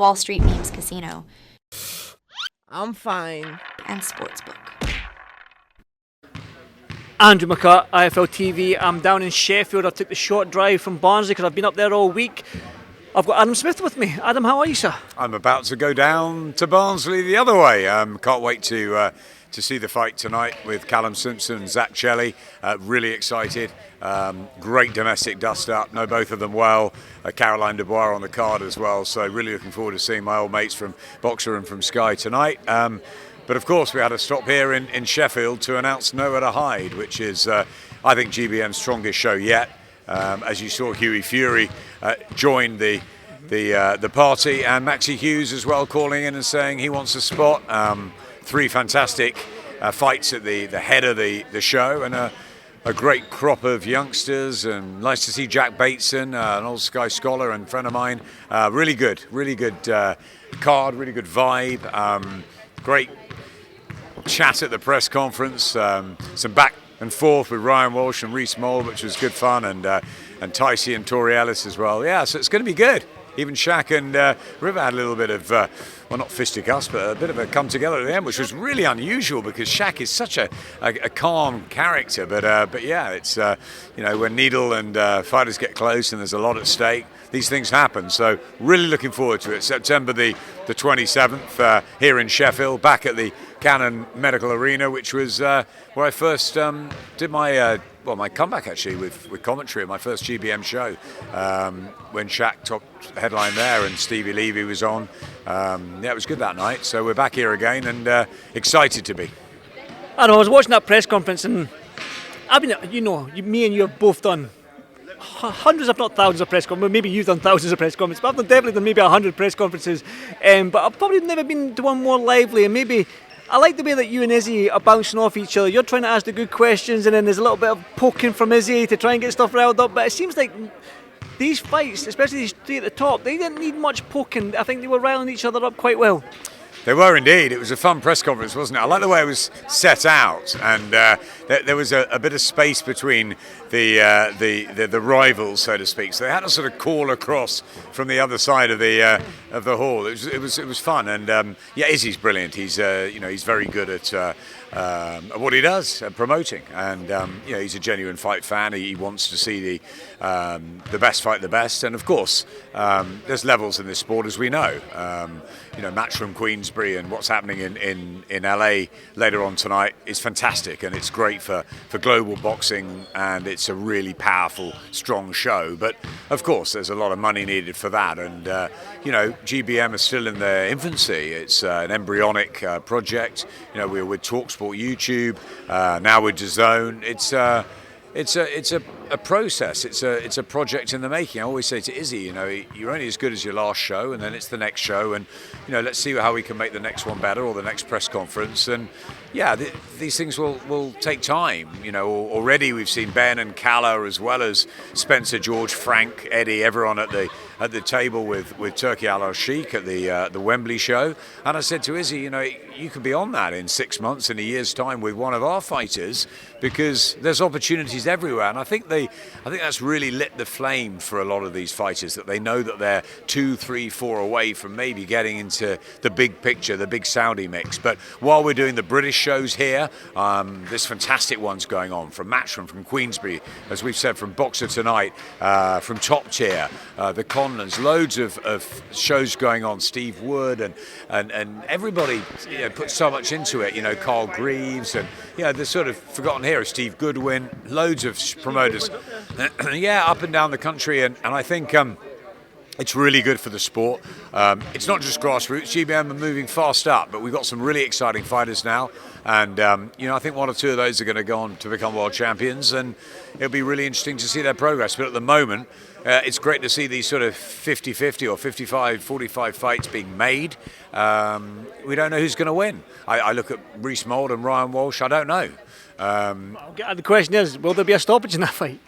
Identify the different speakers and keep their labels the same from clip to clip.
Speaker 1: Wall Street Memes Casino.
Speaker 2: I'm fine.
Speaker 1: And Sportsbook.
Speaker 3: Andrew McCart, iFLTV. I'm down in Sheffield. I took the short drive from Barnsley because I've been up there all week. I've got Adam Smith with me. Adam, how are you, sir?
Speaker 4: I'm about to go down to Barnsley the other way. Can't wait to see the fight tonight with Callum Simpson and Zak Chelli. Really excited. Great domestic dust-up. Know both of them well. Caroline Dubois on the card as well. So really looking forward to seeing my old mates from Boxer and from Sky tonight. But of course we had a stop here in Sheffield to announce Nowhere to Hide, which is, I think, GBM's strongest show yet. As you saw, Hughie Fury joined the party, and Maxie Hughes as well calling in and saying he wants a spot. 3 fantastic fights at the head of the show, and a great crop of youngsters, and nice to see Jack Bateson, an old Sky scholar and friend of mine. Really good card, really good vibe. Great chat at the press conference, some back and forth with Ryan Walsh and Reece Mould, which was good fun, and Ticey and Tori Ellis as well. Yeah, so it's going to be good. Even Shaq and River had a little bit of, well, not fisticuffs, but a bit of a come together at the end, which was really unusual because Shaq is such a calm character. But yeah, it's when needle and fighters get close and there's a lot at stake, these things happen. So really looking forward to it. September the 27th here in Sheffield, back at the Cannon Medical Arena, which was where I first did my comeback actually with commentary at my first GBM show, when Shaq topped headline there and Stevie Levy was on. It was good that night. So we're back here again and excited to be.
Speaker 3: I know, I was watching that press conference, and I've been, me and you have both done hundreds, if not thousands, of press conferences. Maybe you've done thousands of press conferences, but I've definitely done maybe 100 press conferences. But I've probably never been to one more lively, and maybe I like the way that you and Izzy are bouncing off each other. You're trying to ask the good questions, and then there's a little bit of poking from Izzy to try and get stuff riled up. But it seems like these fights, especially these 3 at the top, they didn't need much poking. I think they were riling each other up quite well.
Speaker 4: They were indeed. It was a fun press conference, wasn't it? I like the way it was set out, and there was a bit of space between the rivals, so to speak. So they had to sort of call across from the other side of the hall. It was fun, and Izzy's brilliant. He's he's very good at what he does, promoting, and he's a genuine fight fan. He wants to see the best fight the best, and of course there's levels in this sport, as we know. Matchroom Queensbury and what's happening in LA later on tonight is fantastic, and it's great for global boxing, and it's a really powerful, strong show. But of course there's a lot of money needed for that, and GBM is still in their infancy. It's an embryonic project. We're with TalkSport YouTube, now with DAZN. It's a process. It's a project in the making. I always say to Izzy, you're only as good as your last show, and then it's the next show, and let's see how we can make the next one better, or the next press conference. And these things will take time. Already we've seen Ben and Calla, as well as Spencer, George, Frank, Eddie, everyone at the table with Turki Al-Sheikh at the Wembley show. And I said to Izzy, you could be on that in 6 months, in a year's time, with one of our fighters, because there's opportunities everywhere. And I think that's really lit the flame for a lot of these fighters, that they know that they're 2, 3, 4 away from maybe getting into the big picture, the big Saudi mix. But while we're doing the British shows here, there's fantastic ones going on from Matchroom, from Queensbury, as we've said, from Boxer Tonight, from Top Tier, the Conlands, loads of shows going on. Steve Wood and everybody put so much into it. Carl Greaves, and the sort of forgotten here is Steve Goodwin. Loads of promoters, up and down the country, and I think it's really good for the sport. It's not just grassroots. GBM are moving fast up, but we've got some really exciting fighters now, and I think 1 or 2 of those are going to go on to become world champions, and it'll be really interesting to see their progress. But at the moment, it's great to see these sort of 50-50 or 55-45 fights being made. We don't know who's going to win. I look at Reece Mould and Ryan Walsh. I don't know.
Speaker 3: The question is, will there be a stoppage in that fight?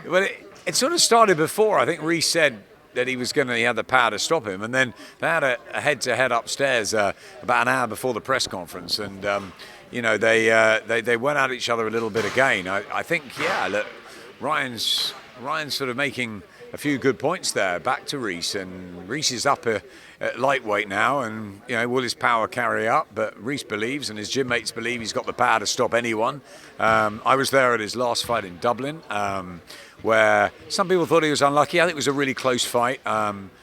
Speaker 4: Well, it sort of started before. I think Reece said that he had the power to stop him, and then they had a head-to-head upstairs about an hour before the press conference, and they went at each other a little bit again. I think, look, Ryan's sort of making a few good points there back to Reece, and Reece is up at lightweight now, and will his power carry up? But Reece believes, and his gym mates believe, he's got the power to stop anyone. I was there at his last fight in Dublin, where some people thought he was unlucky. I think it was a really close fight.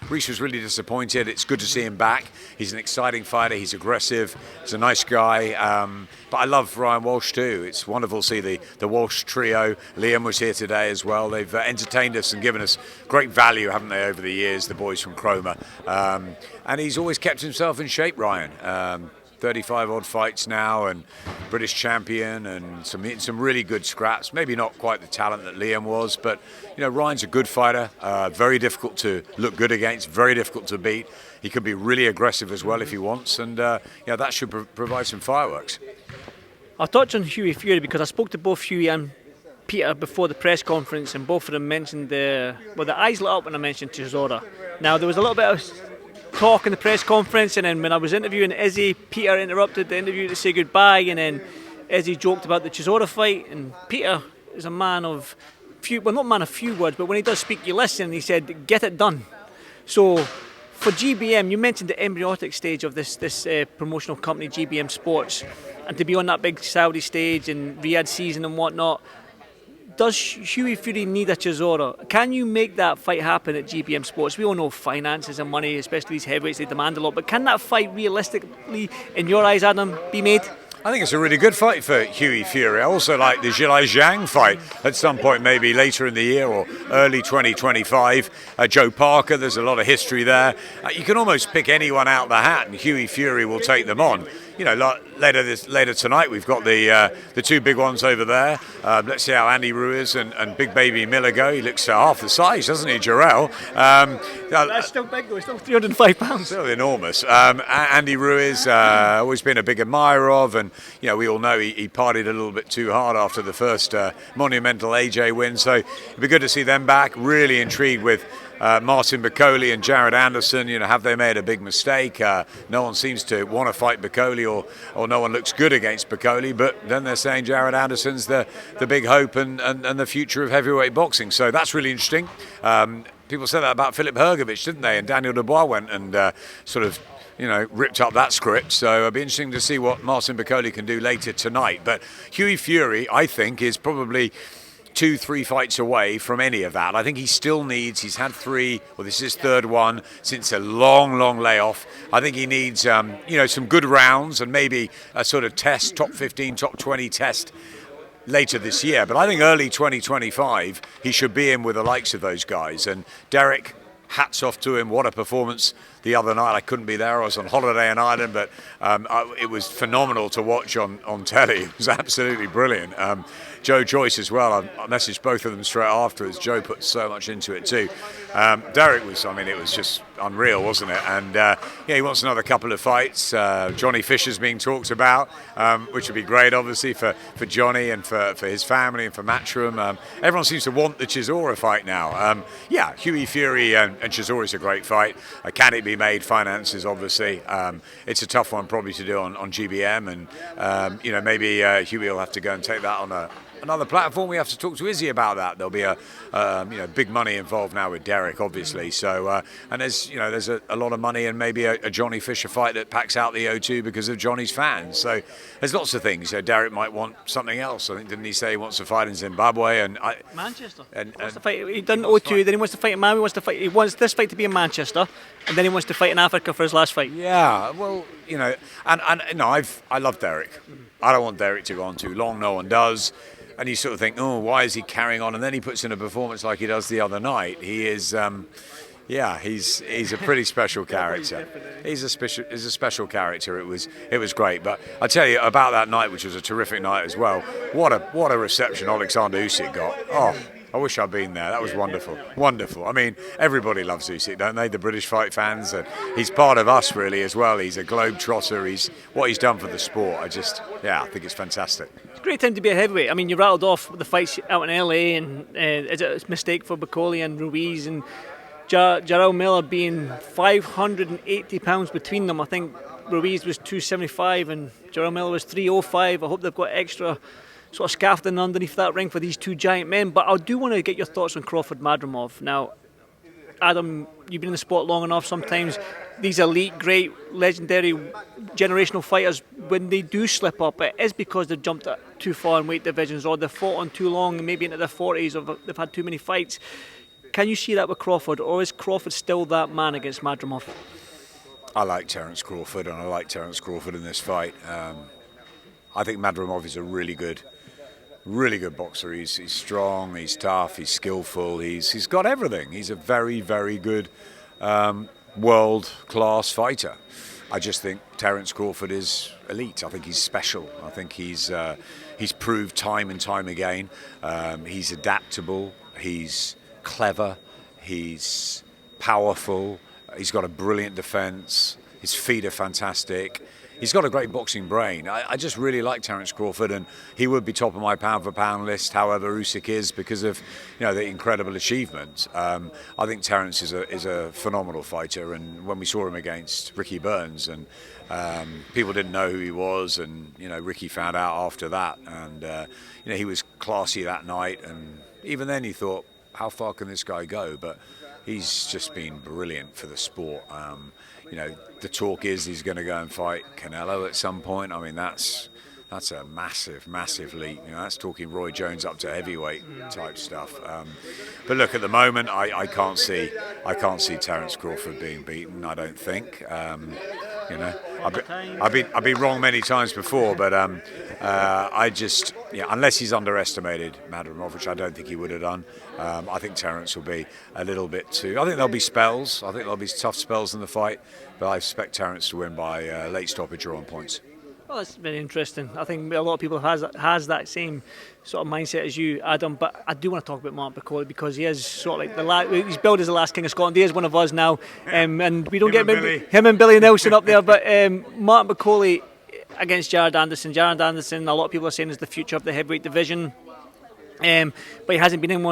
Speaker 4: Reece was really disappointed. It's good to see him back. He's an exciting fighter. He's aggressive. He's a nice guy. But I love Ryan Walsh too. It's wonderful to see the Walsh trio. Liam was here today as well. They've entertained us and given us great value, haven't they, over the years, the boys from Cromer. And he's always kept himself in shape, Ryan. 35 odd fights now, and British champion, and some really good scraps. Maybe not quite the talent that Liam was, but Ryan's a good fighter. Very difficult to look good against, very difficult to beat. He can be really aggressive as well if he wants, and that should provide some fireworks.
Speaker 3: I'll touch on Hughie Fury because I spoke to both Hughie and Peter before the press conference, and both of them mentioned the eyes lit up when I mentioned Chisora. Now there was a little bit of talk in the press conference, and then when I was interviewing Izzy, Peter interrupted the interview to say goodbye, and then Izzy joked about the Chisora fight, and Peter is a man of not man of few words, but when he does speak you listen, and he said get it done. So for GBM, you mentioned the embryonic stage of this promotional company, GBM Sports, and to be on that big Saudi stage and Riyadh season and whatnot. Does Hughie Fury need a Chisora? Can you make that fight happen at GBM Sports? We all know finances and money, especially these heavyweights, they demand a lot. But can that fight realistically, in your eyes, Adam, be made?
Speaker 4: I think it's a really good fight for Hughie Fury. I also like the Zhilei Zhang fight at some point, maybe later in the year or early 2025. Joe Parker, there's a lot of history there. You can almost pick anyone out of the hat, and Hughie Fury will take them on. Later tonight we've got the two big ones over there. Let's see how Andy Ruiz and Big Baby Miller go. He looks half the size, doesn't he, Jarrell?
Speaker 3: That's still big though. He's still 305 pounds.
Speaker 4: Still enormous. Andy Ruiz, always been a big admirer of, and we all know he partied a little bit too hard after the first monumental AJ win. So it'd be good to see them back. Really intrigued with Martin Bakole and Jared Anderson. Have they made a big mistake? No one seems to want to fight Bakole, or no one looks good against Bakole, but then they're saying Jared Anderson's the big hope and the future of heavyweight boxing. So that's really interesting. People said that about Philip Hrgovic, didn't they? And Daniel Dubois went and ripped up that script. So it'll be interesting to see what Martin Bakole can do later tonight. But Hughie Fury, I think, is probably 2-3 fights away from any of that. I think he still needs, he's had 3, this is his 3rd one since a long layoff. I think he needs some good rounds and maybe a sort of test, top 15, top 20 test later this year. But I think early 2025 he should be in with the likes of those guys. And Derek, hats off to him. What a performance the other night. I couldn't be there. I was on holiday in Ireland, but it was phenomenal to watch on telly. It was absolutely brilliant. Joe Joyce as well. I messaged both of them straight afterwards. Joe put so much into it too. Derek was, it was just unreal, wasn't it? And he wants another couple of fights. Johnny Fisher's being talked about, which would be great, obviously, for Johnny and for his family and for Matchroom. Everyone seems to want the Chisora fight now. Hughie Fury and Chisora is a great fight. Can it be made? Finances, obviously. It's a tough one probably to do on GBM, and maybe Hughie will have to go and take that on another platform. We have to talk to Izzy about that. There'll be a big money involved now with Derek, obviously. So and there's a lot of money, and maybe a Johnny Fisher fight that packs out the O2 because of Johnny's fans. So there's lots of things. Derek might want something else. I think, didn't he say he wants to fight in Zimbabwe and
Speaker 3: Manchester? And wants to fight. He done O2. Then he wants to fight in Miami. He wants this fight to be in Manchester, and then he wants to fight in Africa for his last fight.
Speaker 4: Yeah, well, I love Derek. I don't want Derek to go on too long. No one does. And you sort of think, why is he carrying on? And then he puts in a performance like he does the other night. He is, he's a pretty special character. He's a special character. It was great. But I tell you about that night, which was a terrific night as well. What a reception Alexander Usyk got. Oh, I wish I'd been there. That was wonderful. Wonderful. Everybody loves Usyk, don't they? The British fight fans. He's part of us, really, as well. He's a globetrotter. What he's done for the sport. I think it's fantastic.
Speaker 3: It's a great time to be a heavyweight. You rattled off the fights out in LA, and is it a mistake for Bakole and Ruiz and Jarrell Miller being 580 pounds between them? I think Ruiz was 275 and Jarrell Miller was 305. I hope they've got extra sort of scaffolding underneath that ring for these two giant men. But I do want to get your thoughts on Crawford Madrimov. Now, Adam, you've been in the sport long enough. Sometimes these elite, great, legendary, generational fighters, when they do slip up, it is because they've jumped too far in weight divisions, or they've fought on too long, maybe into their 40s, or they've had too many fights. Can you see that with Crawford, or is Crawford still that man against Madrimov?
Speaker 4: I like Terence Crawford, and I like Terence Crawford in this fight. I think Madrimov is a really good boxer. He's strong, he's tough, he's skillful, he's got everything. He's a very, very good world-class fighter. I just think Terence Crawford is elite. I think he's special. I think he's proved time and time again. He's adaptable, he's clever, he's powerful, he's got a brilliant defence, his feet are fantastic. He's got a great boxing brain. I just really like Terence Crawford, and he would be top of my pound-for-pound list, however Usyk is, because of the incredible achievement. I think Terence is a phenomenal fighter, and when we saw him against Ricky Burns, and people didn't know who he was, and Ricky found out after that, and he was classy that night, and even then he thought, how far can this guy go? But he's just been brilliant for the sport. The talk is he's going to go and fight Canelo at some point. I mean, that's a massive, massive leap. That's talking Roy Jones up to heavyweight type stuff. But look, at the moment, I can't see Terence Crawford being beaten. I don't think. I've been wrong many times before, but unless he's underestimated Madrimov, which I don't think he would have done, I think Terence will be a little bit too. I think there'll be spells. I think there'll be tough spells in the fight, but I expect Terence to win by late stoppage or on points.
Speaker 3: Well, that's very interesting. I think a lot of people has that same sort of mindset as you, Adam. But I do want to talk about Mark BAKOLE, because he is sort of like he's billed as the last king of Scotland. He is one of us now, and we don't him and Billy Nelson up there. But Mark BAKOLE against Jared Anderson. Jared Anderson, a lot of people are saying, is the future of the heavyweight division. But he hasn't been in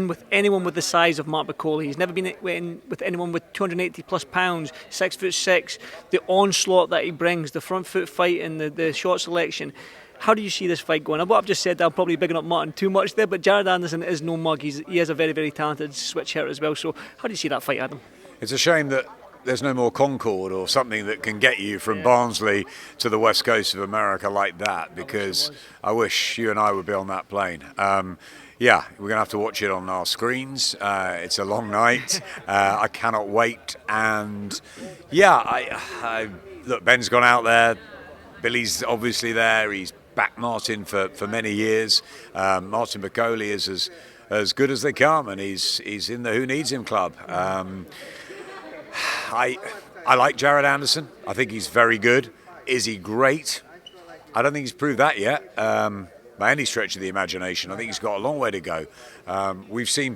Speaker 3: with anyone with the size of Mark BAKOLE. He's never been in with anyone with 280 plus pounds, 6'6". The onslaught that he brings, the front foot fight and the shot selection. How do you see this fight going? What I've just said, I'm probably bigging up Martin too much there, but Jared Anderson is no mug. He is a very, very talented switch hitter as well. So how do you see that fight, Adam?
Speaker 4: It's a shame that there's no more Concorde or something that can get you from Barnsley to the west coast of America like that, because I wish you and I would be on that plane. We're going to have to watch it on our screens. It's a long night. I cannot wait. And look, Ben's gone out there. Billy's obviously there. He's backed Martin for many years. Martin BAKOLE is as good as they come, and he's in the Who Needs Him club. I like Jared Anderson. I think he's very good. Is he great? I don't think he's proved that yet, by any stretch of the imagination. I think he's got a long way to go. We've seen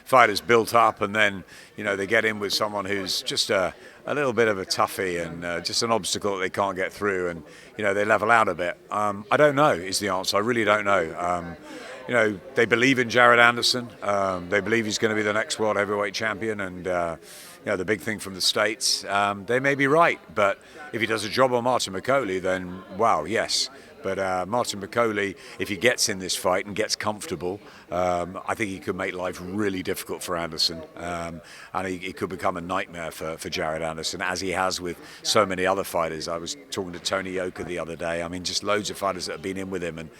Speaker 4: fighters built up, and then they get in with someone who's just a little bit of a toughie and just an obstacle that they can't get through, and they level out a bit. I don't know is the answer. I really don't know. They believe in Jared Anderson. They believe he's going to be the next world heavyweight champion, and the big thing from the States. They may be right, but if he does a job on Martin BAKOLE, then wow, yes. But Martin BAKOLE, if he gets in this fight and gets comfortable, I think he could make life really difficult for Anderson. And he could become a nightmare for Jared Anderson, as he has with so many other fighters. I was talking to Tony Yoka the other day. I mean, just loads of fighters that have been in with him, and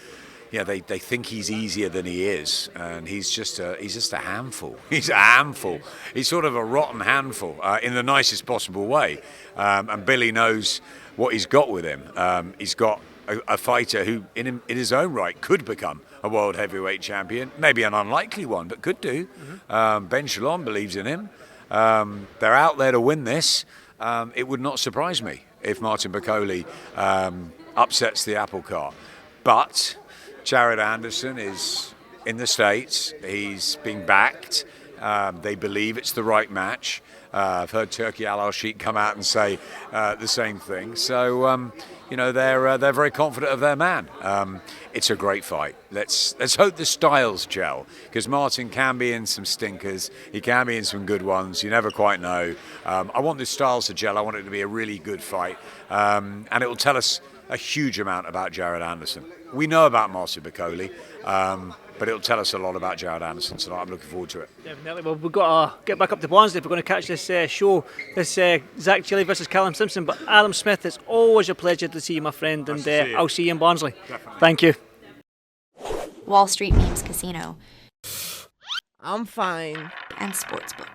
Speaker 4: they think he's easier than he is, and he's just a handful. He's a handful. He's sort of a rotten handful in the nicest possible way. And Billy knows what he's got with him. He's got a fighter who, in his own right, could become a world heavyweight champion. Maybe an unlikely one, but could do. Ben Shalom believes in him. They're out there to win this. It would not surprise me if Martin BAKOLE upsets the apple cart. But Jared Anderson is in the States. He's being backed. They believe it's the right match. I've heard Turki Al-Sheikh come out and say the same thing. So, they're very confident of their man. It's a great fight. Let's hope the styles gel, because Martin can be in some stinkers. He can be in some good ones. You never quite know. I want the styles to gel. I want it to be a really good fight. And it will tell us a huge amount about Jared Anderson. We know about Marcin Bakole, but it'll tell us a lot about Jared Anderson tonight. I'm looking forward to it.
Speaker 3: Definitely. Well, we've got to get back up to Barnsley if we're going to catch this show, this Zak Chelli versus Callum Simpson. But Adam Smith, it's always a pleasure to see you, my friend, and I'll see you in Barnsley.
Speaker 4: Definitely.
Speaker 3: Thank you.
Speaker 1: Wall Street Memes Casino
Speaker 2: I'm fine.
Speaker 1: and Sportsbook.